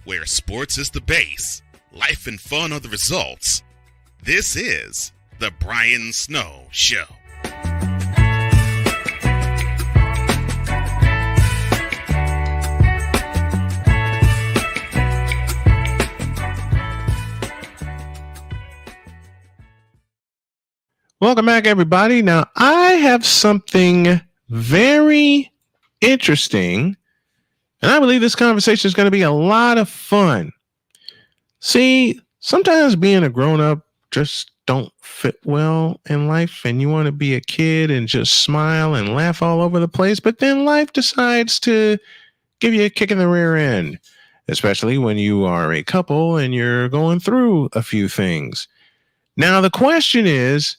where sports is the base, life and fun are the results. This is The Brian Snow Show. Welcome back, everybody. Now, I have something very interesting, and I believe this conversation is going to be a lot of fun. See, sometimes being a grown-up just don't fit well in life, and you want to be a kid and just smile and laugh all over the place, but then life decides to give you a kick in the rear end, especially when you are a couple and you're going through a few things. Now, the question is,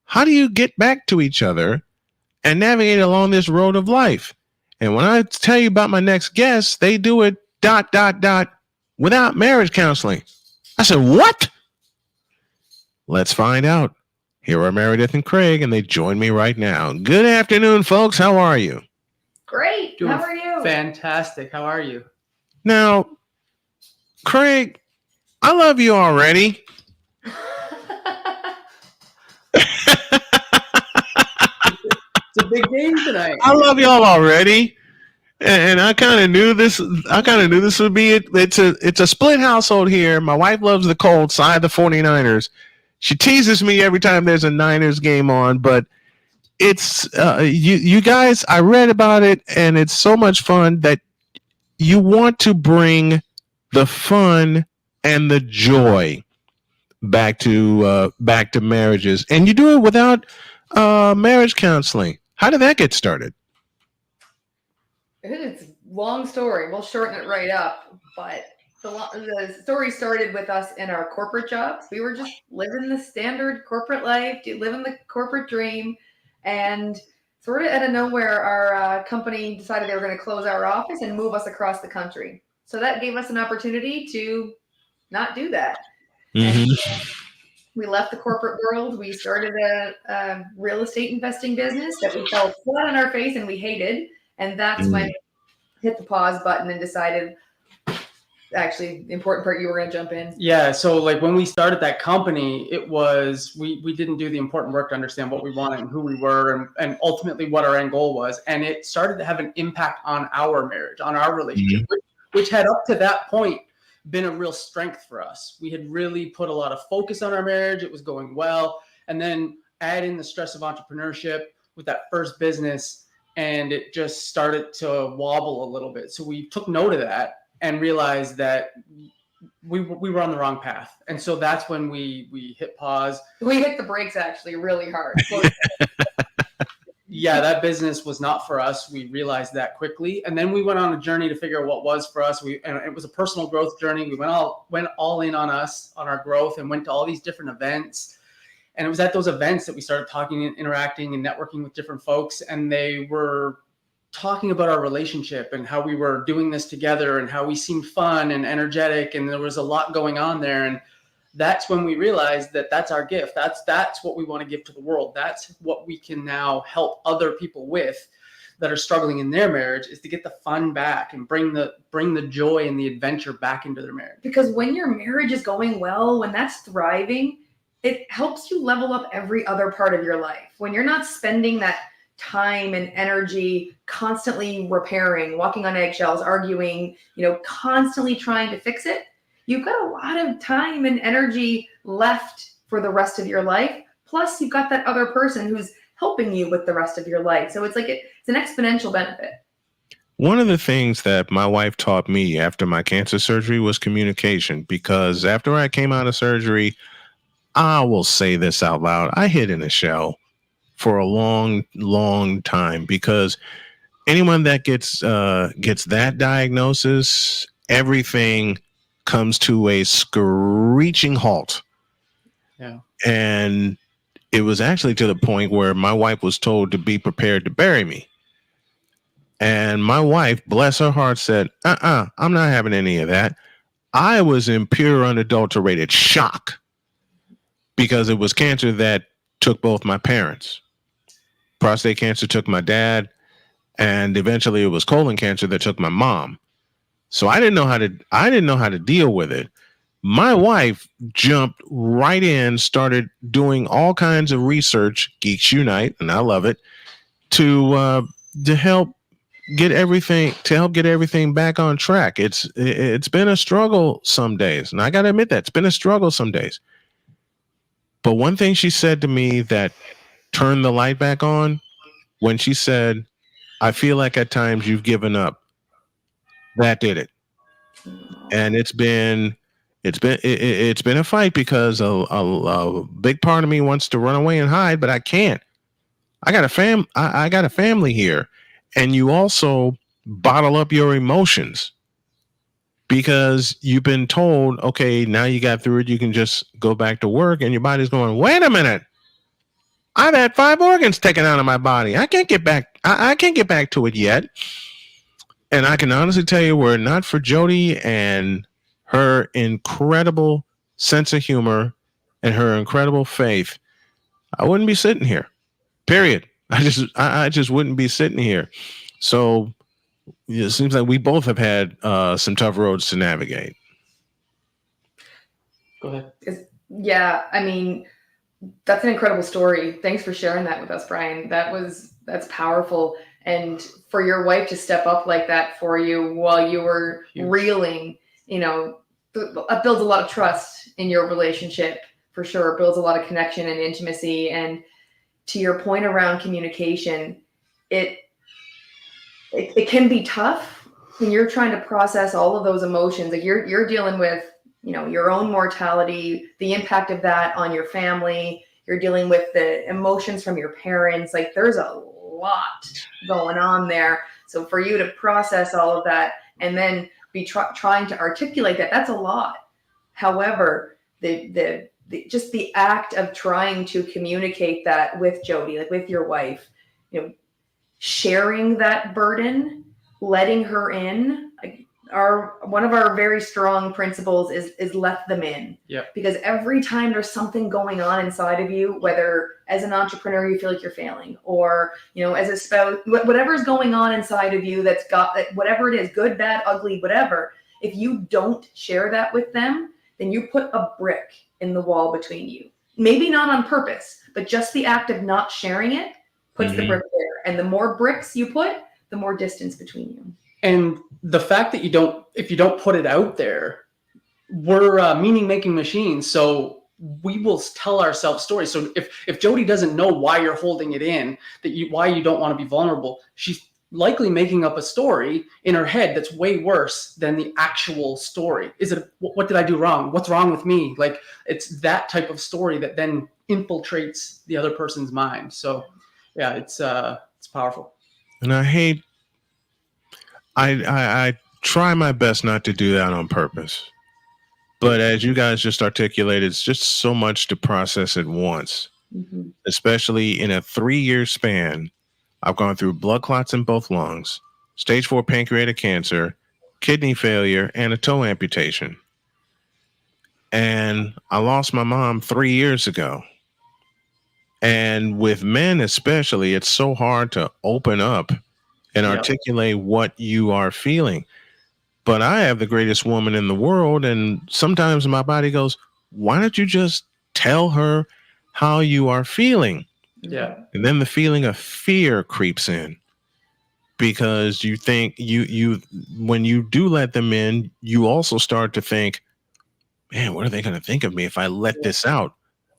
how do you get back to each other and navigate along this road of life? And when I tell you about my next guest, they do it ... without marriage counseling. I said, what? Let's find out. Here are Meredith and Craig, and they join me right now. Good afternoon, folks. How are you? Great. How are you? Fantastic. How are you? Now, Craig, I love you already. It's a big game tonight. I love y'all already, and I kind of knew this. Would be it. It's a split household here. My wife loves the Colts. I have the 49ers. She teases me every time there's a Niners game on, but it's you guys. I read about it, and it's so much fun that you want to bring the fun and the joy back to marriages, and you do it without marriage counseling. How did that get started? It's a long story. We'll shorten it right up. But the story started with us in our corporate jobs. We were just living the standard corporate life, living the corporate dream. And sort of out of nowhere, our company decided they were going to close our office and move us across the country. So that gave us an opportunity to not do that. Mm-hmm. We left the corporate world. We started a real estate investing business that we fell flat on our face and we hated. And that's when we hit the pause button and decided, actually, the important part, you were going to jump in. Yeah. So like when we started that company, it was, we didn't do the important work to understand what we wanted and who we were and ultimately what our end goal was. And it started to have an impact on our marriage, on our relationship, which had up to that point been a real strength for us. We had really put a lot of focus on our marriage. It was going well. And then add in the stress of entrepreneurship with that first business, and it just started to wobble a little bit. So we took note of that and realized that we were on the wrong path. And so that's when we hit pause. We hit the brakes actually really hard. Yeah, that business was not for us. We realized that quickly. And then we went on a journey to figure out what was for us. And it was a personal growth journey. We went all in on us, on our growth, and went to all these different events. And it was at those events that we started talking and interacting and networking with different folks. And they were talking about our relationship and how we were doing this together and how we seemed fun and energetic. And there was a lot going on there. And that's when we realized that that's our gift. That's what we want to give to the world. That's what we can now help other people with that are struggling in their marriage, is to get the fun back and bring the joy and the adventure back into their marriage. Because when your marriage is going well, when that's thriving, it helps you level up every other part of your life. When you're not spending that time and energy constantly repairing, walking on eggshells, arguing, constantly trying to fix it, you've got a lot of time and energy left for the rest of your life. Plus, you've got that other person who's helping you with the rest of your life. So it's like it's an exponential benefit. One of the things that my wife taught me after my cancer surgery was communication, because after I came out of surgery, I will say this out loud, I hid in a shell for a long, long time, because anyone that gets that diagnosis, everything comes to a screeching halt. Yeah. And it was actually to the point where my wife was told to be prepared to bury me. And my wife, bless her heart, said, I'm not having any of that. I was in pure unadulterated shock, because it was cancer that took both my parents. Prostate cancer took my dad, and eventually it was colon cancer that took my mom. So I didn't know how to deal with it. My wife jumped right in, started doing all kinds of research, Geeks Unite, and I love it, to help get everything back on track. It's been a struggle some days, and I got to admit that it's been a struggle some days. But one thing she said to me that turned the light back on, when she said, "I feel like at times you've given up." That did it. And it's been a fight, because a big part of me wants to run away and hide, but I can't. I got a family here, and you also bottle up your emotions because you've been told, okay, now you got through it, you can just go back to work, and your body's going, wait a minute, I've had 5 organs taken out of my body. I can't get back. I can't get back to it yet. And I can honestly tell you, were it not for Jody and her incredible sense of humor and her incredible faith, I wouldn't be sitting here. Period. I just wouldn't be sitting here. So it seems like we both have had some tough roads to navigate. Go ahead. Yeah, I mean, that's an incredible story. Thanks for sharing that with us, Brian. That's powerful. And for your wife to step up like that for you while you were reeling, it builds a lot of trust in your relationship, for sure. It builds a lot of connection and intimacy. And to your point around communication, it can be tough when you're trying to process all of those emotions. Like you're dealing with, your own mortality, the impact of that on your family. You're dealing with the emotions from your parents. Like there's a lot going on there. So for you to process all of that and then be trying to articulate that's a lot. However, just the act of trying to communicate that with Jody, like with your wife, sharing that burden, letting her in, one of our very strong principles is let them in. Yeah. Because every time there's something going on inside of you, whether as an entrepreneur you feel like you're failing, or as a spouse, whatever's going on inside of you that's got whatever it is, good, bad, ugly, whatever, if you don't share that with them, then you put a brick in the wall between you. Maybe not on purpose, but just the act of not sharing it puts the brick there. And the more bricks you put, the more distance between you. And the fact that if you don't put it out there, we're meaning-making machines. So we will tell ourselves stories. So if Jody doesn't know why you're holding it in, why you don't want to be vulnerable, she's likely making up a story in her head that's way worse than the actual story. What did I do wrong? What's wrong with me? Like it's that type of story that then infiltrates the other person's mind. So yeah, it's powerful. And I try my best not to do that on purpose. But as you guys just articulated, it's just so much to process at once, especially in a 3-year span. I've gone through blood clots in both lungs, stage 4 pancreatic cancer, kidney failure, and a toe amputation. And I lost my mom 3 years ago. And with men especially, it's so hard to open up and articulate what you are feeling. But I have the greatest woman in the world, and sometimes my body goes, why don't you just tell her how you are feeling? Yeah. And then the feeling of fear creeps in, because you think you when you do let them in, you also start to think, man, what are they going to think of me if I let this out?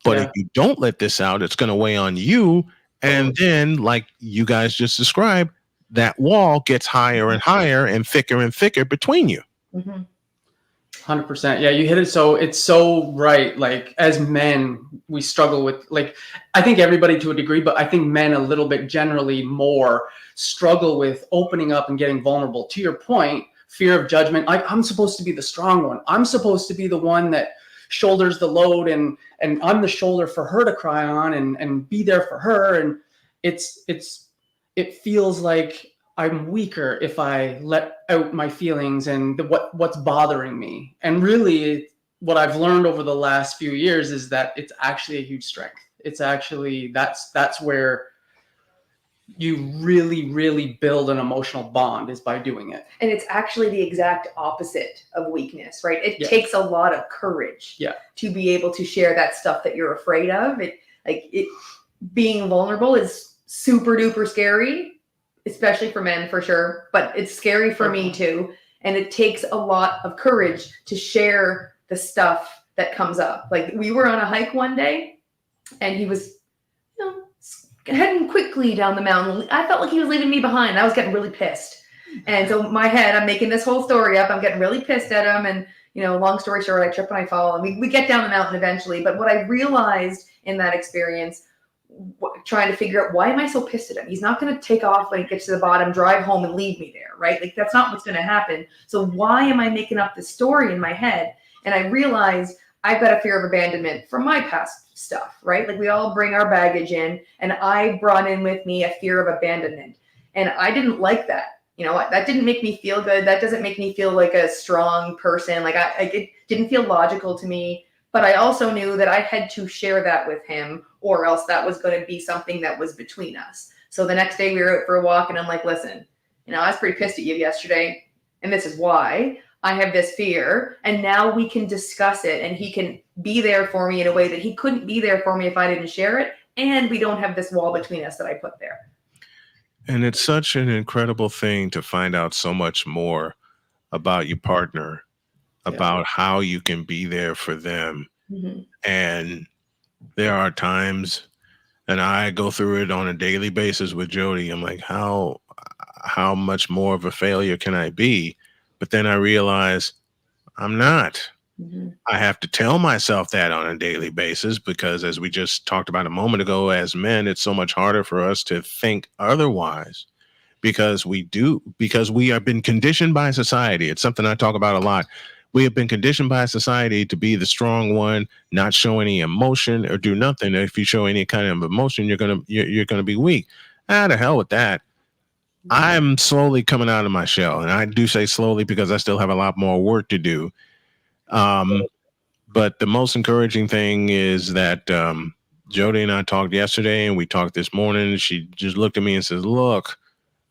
But if you don't let this out, it's going to weigh on you. And then, like you guys just described, that wall gets higher and higher and thicker between you. 100%. Yeah, you hit it. So it's so right. Like as men, we struggle with, like, I think everybody to a degree, but I think men a little bit generally more struggle with opening up and getting vulnerable. To your point, fear of judgment. Like I'm supposed to be the strong one. I'm supposed to be the one that shoulders the load, and I'm the shoulder for her to cry on and be there for her. And it feels like I'm weaker if I let out my feelings and what's bothering me. And really what I've learned over the last few years is that it's actually a huge strength. It's actually, that's where you really, really build an emotional bond is by doing it. And it's actually the exact opposite of weakness, right? It Yeah. takes a lot of courage to be able to share that stuff that you're afraid of. It being vulnerable is super duper scary, especially for men for sure, but it's scary for me too. And it takes a lot of courage to share the stuff that comes up. Like we were on a hike one day and he was, heading quickly down the mountain. I felt like he was leaving me behind. I was getting really pissed. And so in my head, I'm making this whole story up. I'm getting really pissed at him. And, long story short, I trip and I fall. And we get down the mountain eventually. But what I realized in that experience, trying to figure out, why am I so pissed at him? He's not going to take off when he gets to the bottom, drive home and leave me there, right? Like that's not what's going to happen. So why am I making up this story in my head? And I realized I've got a fear of abandonment from my past stuff, right? Like we all bring our baggage in, and I brought in with me a fear of abandonment. And I didn't like that. That didn't make me feel good. That doesn't make me feel like a strong person. Like it didn't feel logical to me, but I also knew that I had to share that with him, or else that was going to be something that was between us. So the next day we were out for a walk and I'm like, listen, I was pretty pissed at you yesterday, and this is why. I have this fear, and now we can discuss it, and he can be there for me in a way that he couldn't be there for me if I didn't share it. And we don't have this wall between us that I put there. And it's such an incredible thing to find out so much more about your partner, about how you can be there for them. Mm-hmm. And there are times, and I go through it on a daily basis with Jody. I'm like, how much more of a failure can I be? But then I realize I'm not. Mm-hmm. I have to tell myself that on a daily basis, because as we just talked about a moment ago, as men, it's so much harder for us to think otherwise because we have been conditioned by society. It's something I talk about a lot. We have been conditioned by society to be the strong one, not show any emotion or do nothing. If you show any kind of emotion, you're gonna be weak. The hell with that. I'm slowly coming out of my shell, and I do say slowly because I still have a lot more work to do. But the most encouraging thing is that Jody and I talked yesterday, and we talked this morning. She just looked at me and says, "Look,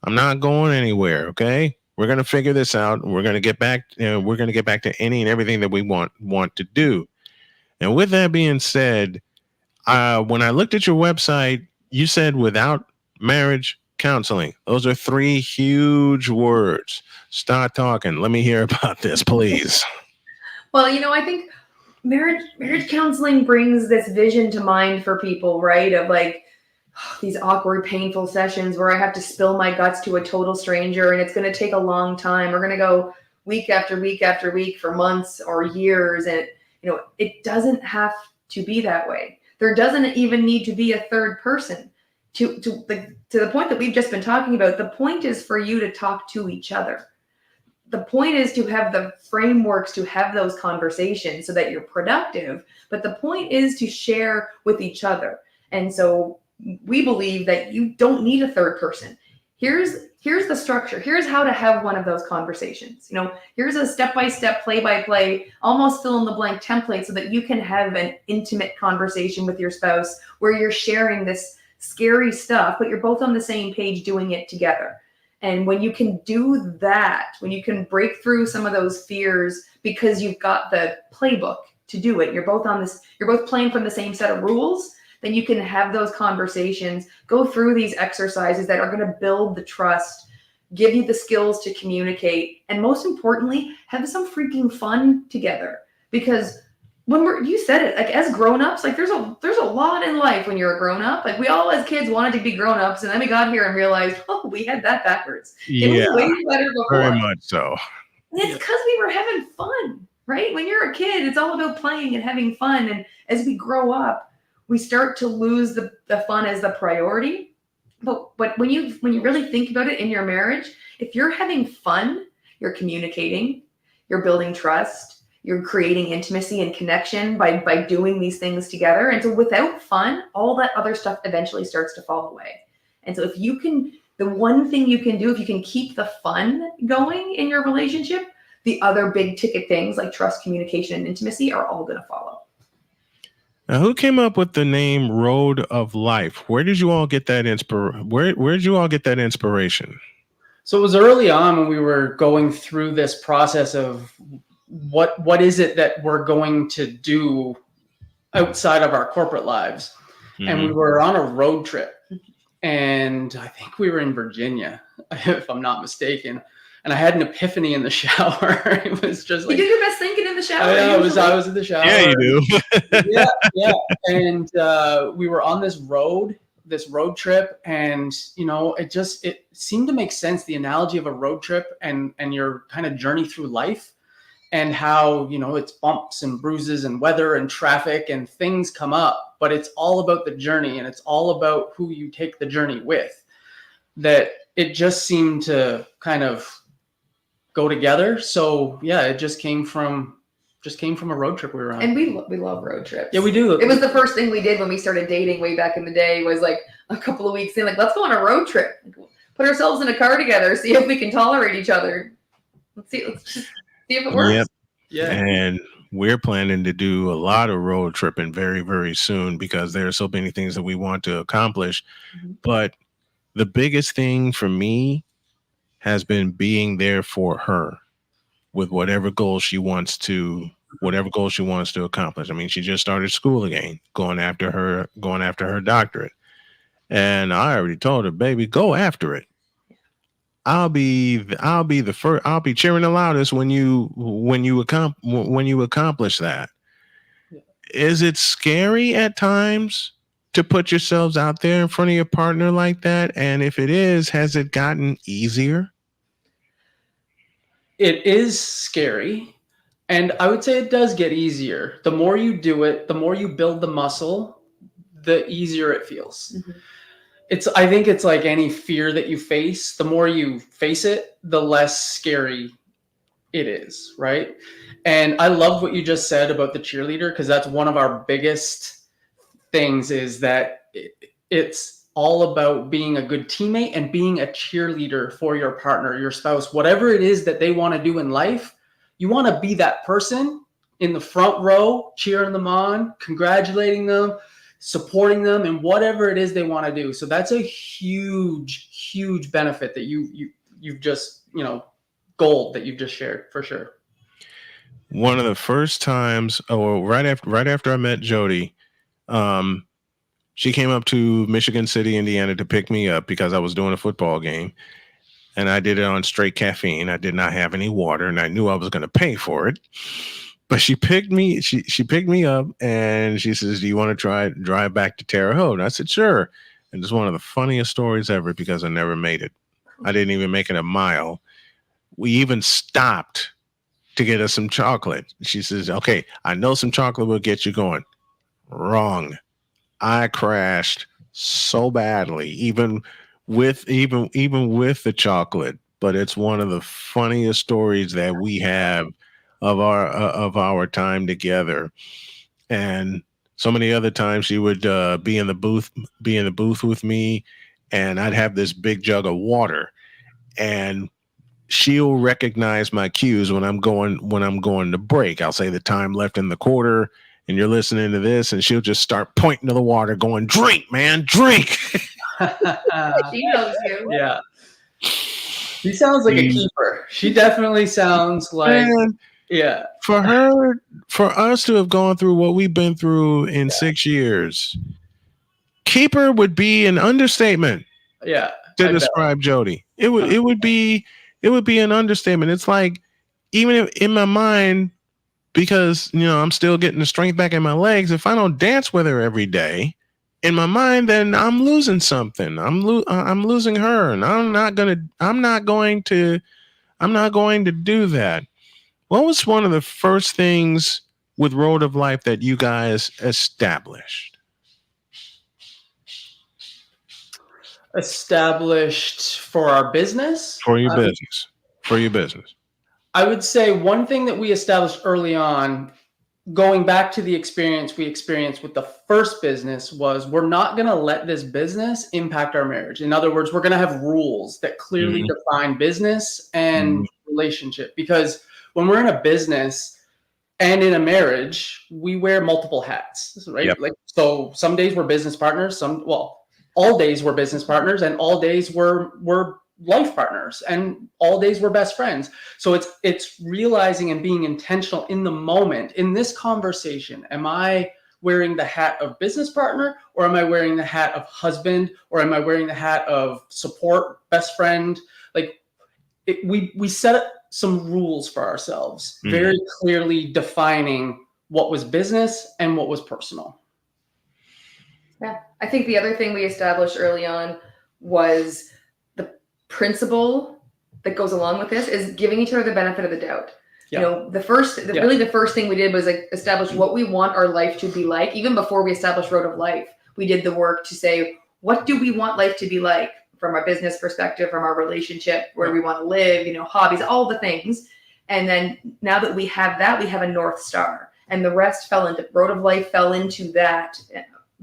I'm not going anywhere. Okay, we're gonna figure this out. We're gonna get back. We're gonna get back to any and everything that we want to do." And with that being said, when I looked at your website, you said without marriage counseling. Those are 3 huge words. Start talking. Let me hear about this, please. Well, I think marriage counseling brings this vision to mind for people, right? Of like these awkward, painful sessions where I have to spill my guts to a total stranger, and it's going to take a long time. We're going to go week after week after week for months or years. And, it doesn't have to be that way. There doesn't even need to be a third person. To the point that we've just been talking about, the point is for you to talk to each other. The point is to have the frameworks to have those conversations so that you're productive. But the point is to share with each other. And so we believe that you don't need a third person. Here's the structure. Here's how to have one of those conversations. Here's a step-by-step, play-by-play, almost fill-in-the-blank template so that you can have an intimate conversation with your spouse where you're sharing this scary stuff, but you're both on the same page doing it together. And when you can do that, when you can break through some of those fears because you've got the playbook to do it, you're both playing from the same set of rules, then you can have those conversations, go through these exercises that are going to build the trust, give you the skills to communicate, and most importantly, have some freaking fun together. Because you said it, like as grown-ups, like there's a lot in life when you're a grown-up. Like we all as kids wanted to be grown-ups, and then we got here and realized, oh, we had that backwards. It was way better before. Very much so. And it's because we were having fun, right? When you're a kid, it's all about playing and having fun. And as we grow up, we start to lose the fun as the priority. But when you really think about it in your marriage, if you're having fun, you're communicating, you're building trust, you're creating intimacy and connection by doing these things together. And so without fun, all that other stuff eventually starts to fall away. And so the one thing you can do, if you can keep the fun going in your relationship, the other big ticket things like trust, communication, and intimacy are all going to follow. Now, who came up with the name Road of Life? Where did you all get that Where did you all get that inspiration? So it was early on when we were going through this process of what is it that we're going to do outside of our corporate lives. And we were on a road trip, and I think we were in Virginia, if I'm not mistaken. And I had an epiphany in the shower. It was just like, you do your best thinking in the shower. I was in the shower. Yeah, you do. Yeah. And we were on this road trip, and it seemed to make sense, the analogy of a road trip and your kind of journey through life, and how it's bumps and bruises and weather and traffic and things come up, but it's all about the journey, and it's all about who you take the journey with. That it just seemed to kind of go together. So yeah, it just came from a road trip we were on. And we love road trips. Yeah, we do. It was the first thing we did when we started dating way back in the day. Was like a couple of weeks in, like, let's go on a road trip. Put ourselves in a car together, see if we can tolerate each other. Let's just see if it works. Yep. Yeah. And we're planning to do a lot of road tripping very, very soon, because there are so many things that we want to accomplish. Mm-hmm. But the biggest thing for me has been being there for her with whatever goal she wants to accomplish. I mean, she just started school again, going after her doctorate. And I already told her, baby, go after it. I'll be the first. I'll be cheering the loudest when you accomplish that. Yeah. Is it scary at times to put yourselves out there in front of your partner like that? And if it is, has it gotten easier? It is scary, and I would say it does get easier. The more you do it, the more you build the muscle, the easier it feels. Mm-hmm. I think it's like any fear that you face. The more you face it, the less scary it is, right? And I love what you just said about the cheerleader, because that's one of our biggest things, is that it's all about being a good teammate and being a cheerleader for your partner, your spouse, whatever it is that they want to do in life. You want to be that person in the front row, cheering them on, congratulating them, supporting them in whatever it is they want to do. So that's a huge, huge benefit that you've just, gold that you've just shared, for sure. One of the first times, right after I met Jody, she came up to Michigan City, Indiana to pick me up because I was doing a football game, and I did it on straight caffeine. I did not have any water, and I knew I was going to pay for it. But she picked me. She picked me up, and she says, "Do you want to drive back to Terre Haute?" And I said, "Sure." And it's one of the funniest stories ever, because I never made it. I didn't even make it a mile. We even stopped to get us some chocolate. She says, "Okay, I know some chocolate will get you going." Wrong. I crashed so badly, even with the chocolate. But it's one of the funniest stories that we have of our time together. And so many other times she would be in the booth with me, and I'd have this big jug of water, and she'll recognize my cues when I'm going to break. I'll say the time left in the quarter, and you're listening to this, and she'll just start pointing to the water, going, "Drink, man, drink." She knows you. Yeah. She sounds like a keeper. She definitely sounds like, Man, yeah. For us to have gone through what we've been through in 6 years, keeper would be an understatement. Yeah. To describe Jody. It would be an understatement. It's like, even if, in my mind, because I'm still getting the strength back in my legs, if I don't dance with her every day, in my mind, then I'm losing something. I'm losing her, and I'm not going to do that. What was one of the first things with Road of Life that you guys established? Established for our business? For your business. I would say one thing that we established early on, going back to the experience we experienced with the first business, was we're not going to let this business impact our marriage. In other words, we're going to have rules that clearly define business and relationship. Because when we're in a business, And in a marriage, we wear multiple hats, right? Yep. Like, so some days we're business partners, all days we're business partners, and all days we're life partners, and all days we're best friends. So it's realizing and being intentional in the moment. In this conversation, am I wearing the hat of business partner, or am I wearing the hat of husband, or am I wearing the hat of support, best friend? Like, we set some rules for ourselves, very clearly defining what was business and what was personal. Yeah. I think the other thing we established early on was the principle that goes along with this is giving each other the benefit of the doubt. Yeah. You know, really the first thing we did was like establish what we want our life to be like. Even before we established Road of Life, we did the work to say, what do we want life to be like from our business perspective, from our relationship, where we want to live, you know, hobbies, all the things. And then now that we have that, we have a North Star, and the rest Road of Life fell into that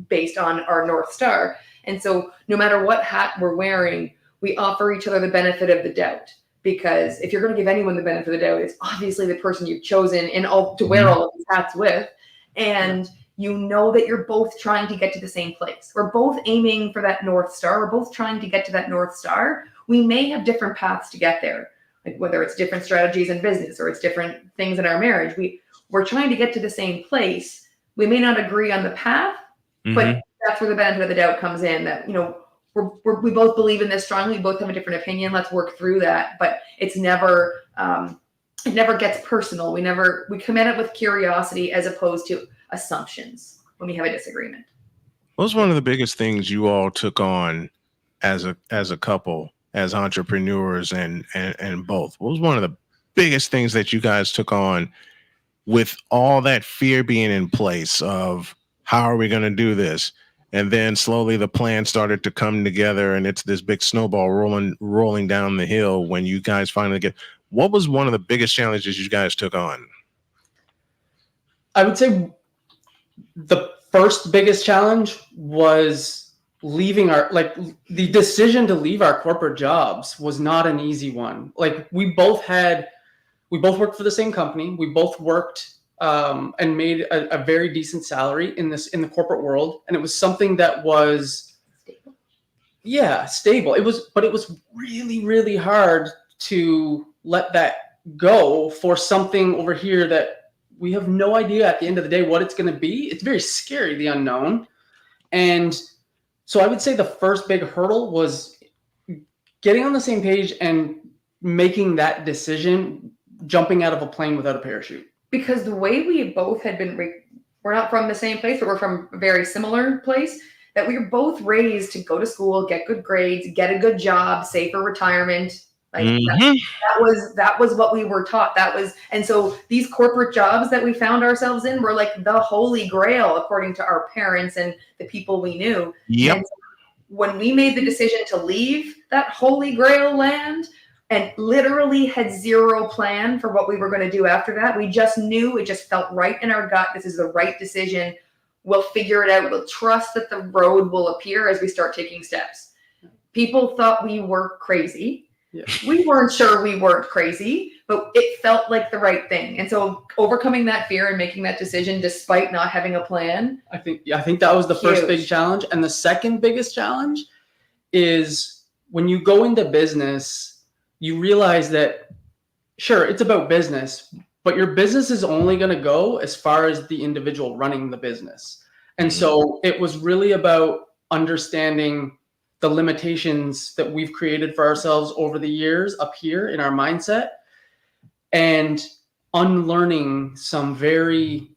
based on our North Star. And so no matter what hat we're wearing, we offer each other the benefit of the doubt, because if you're going to give anyone the benefit of the doubt, it's obviously the person you've chosen to wear all of these hats with. And you know that you're both trying to get to the same place. We're both aiming for that North Star. We're both trying to get to that North Star. We may have different paths to get there, like whether it's different strategies in business or it's different things in our marriage. We're trying to get to the same place. We may not agree on the path, but that's where the benefit of the doubt comes in, that, you know, we both believe in this strongly. We both have a different opinion. Let's work through that. But it's never, it never gets personal. We come at it with curiosity as opposed to assumptions when we have a disagreement. What was one of the biggest things you all took on as a couple, as entrepreneurs, and both? What was one of the biggest things that you guys took on with all that fear being in place of how are we going to do this? And then slowly the plan started to come together, and it's this big snowball rolling down the hill when you guys finally get. What was one of the biggest challenges you guys took on? I would say the first biggest challenge was leaving the decision to leave our corporate jobs was not an easy one. Like, we both worked for the same company. We both worked and made a very decent salary in the corporate world. And it was something that was stable. It was really, really hard to let that go for something over here that we have no idea at the end of the day what it's going to be. It's very scary, the unknown. And so I would say the first big hurdle was getting on the same page and making that decision, jumping out of a plane without a parachute. Because the way we both had been, we're not from the same place, but we're from a very similar place, that we were both raised to go to school, get good grades, get a good job, save for retirement. Like that was what we were taught. And so these corporate jobs that we found ourselves in were like the holy grail, according to our parents and the people we knew. Yep. And so when we made the decision to leave that holy grail land and literally had zero plan for what we were going to do after that, we just knew, it just felt right in our gut. This is the right decision. We'll figure it out. We'll trust that the road will appear as we start taking steps. People thought we were crazy. Yeah. We weren't sure we weren't crazy, but it felt like the right thing. And so overcoming that fear and making that decision despite not having a plan. I think that was the first big challenge. And the second biggest challenge is when you go into business, you realize that, sure, it's about business, but your business is only going to go as far as the individual running the business. And so it was really about understanding the limitations that we've created for ourselves over the years up here in our mindset, and unlearning some very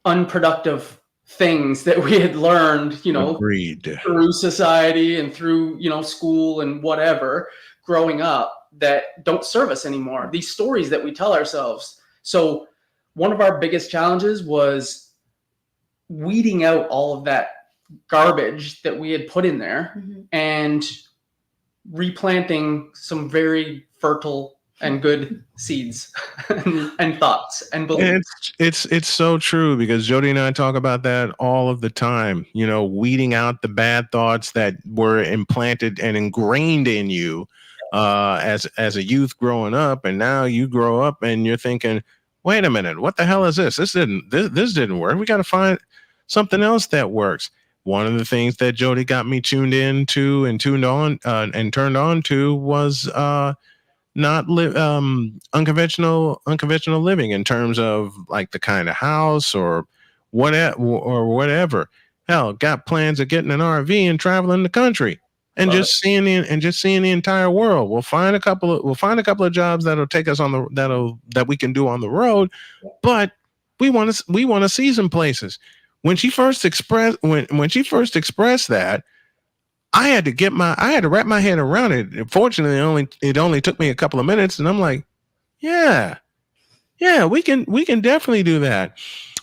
unproductive things that we had learned, through society and through, school and whatever, growing up, that don't serve us anymore. These stories that we tell ourselves. So one of our biggest challenges was weeding out all of that garbage that we had put in there and replanting some very fertile and good seeds and thoughts and beliefs. It's so true, because Jody and I talk about that all of the time, weeding out the bad thoughts that were implanted and ingrained in you as a youth growing up. And now you grow up and you're thinking, wait a minute, what the hell is this? This didn't work. We got to find something else that works. One of the things that Jody got me tuned into and turned on to was unconventional living in terms of like the kind of house or whatever. Hell, got plans of getting an RV and traveling the country and just seeing the entire world. We'll find a couple of jobs that'll take us that we can do on the road, but we want to see some places. When she first expressed that, I had to wrap my head around it. Fortunately, it only took me a couple of minutes, and I'm like, yeah, we can definitely do that.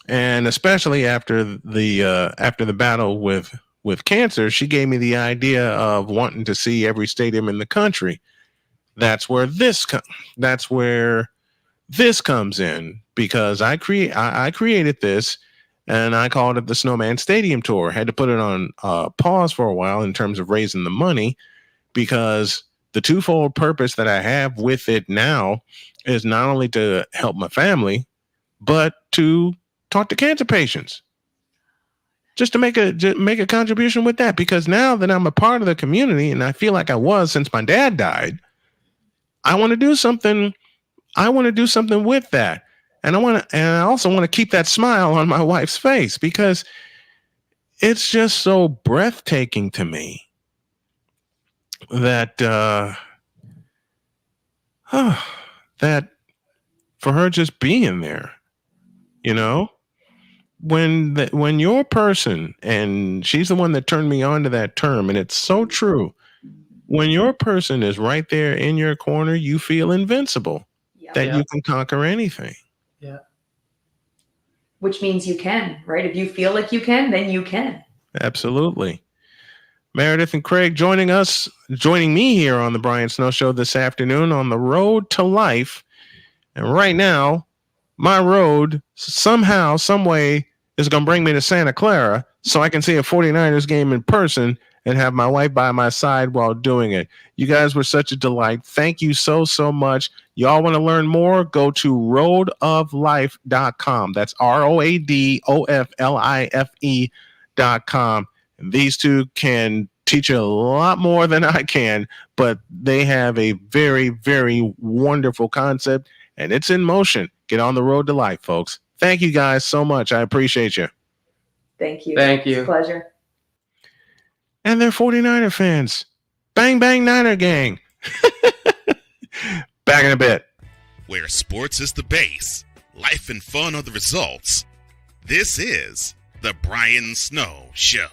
And especially after the battle with cancer, she gave me the idea of wanting to see every stadium in the country. That's where this comes in, because I created this, and I called it the Snowman Stadium Tour. Had to put it on pause for a while in terms of raising the money, because the twofold purpose that I have with it now is not only to help my family, but to talk to cancer patients, just to make a contribution with that. Because now that I'm a part of the community, and I feel like I was since my dad died, I want to do something. I want to do something with that, and I also want to keep that smile on my wife's face, because it's just so breathtaking to me that that for her just being there, when your person, and she's the one that turned me on to that term, and it's so true. When your person is right there in your corner, you feel invincible, that you can conquer anything. Yeah. Which means you can, right? If you feel like you can, then you can. Absolutely. Meredith and Craig joining me here on the Brian Snow Show this afternoon on the road to life. And right now, my road somehow, some way, is going to bring me to Santa Clara so I can see a 49ers game in person and have my wife by my side while doing it. You guys were such a delight. Thank you so much. Y'all want to learn more? Go to roadoflife.com. That's ROADOFLIFE.com. And these two can teach you a lot more than I can, but they have a very, very wonderful concept, and it's in motion. Get on the road to life, folks. Thank you guys so much. I appreciate you. Thank you. Thank you. It's a pleasure. And they're 49er fans. Bang, bang, Niner gang. Back in a bit. Where sports is the base, life and fun are the results. This is the Brian Snow Show.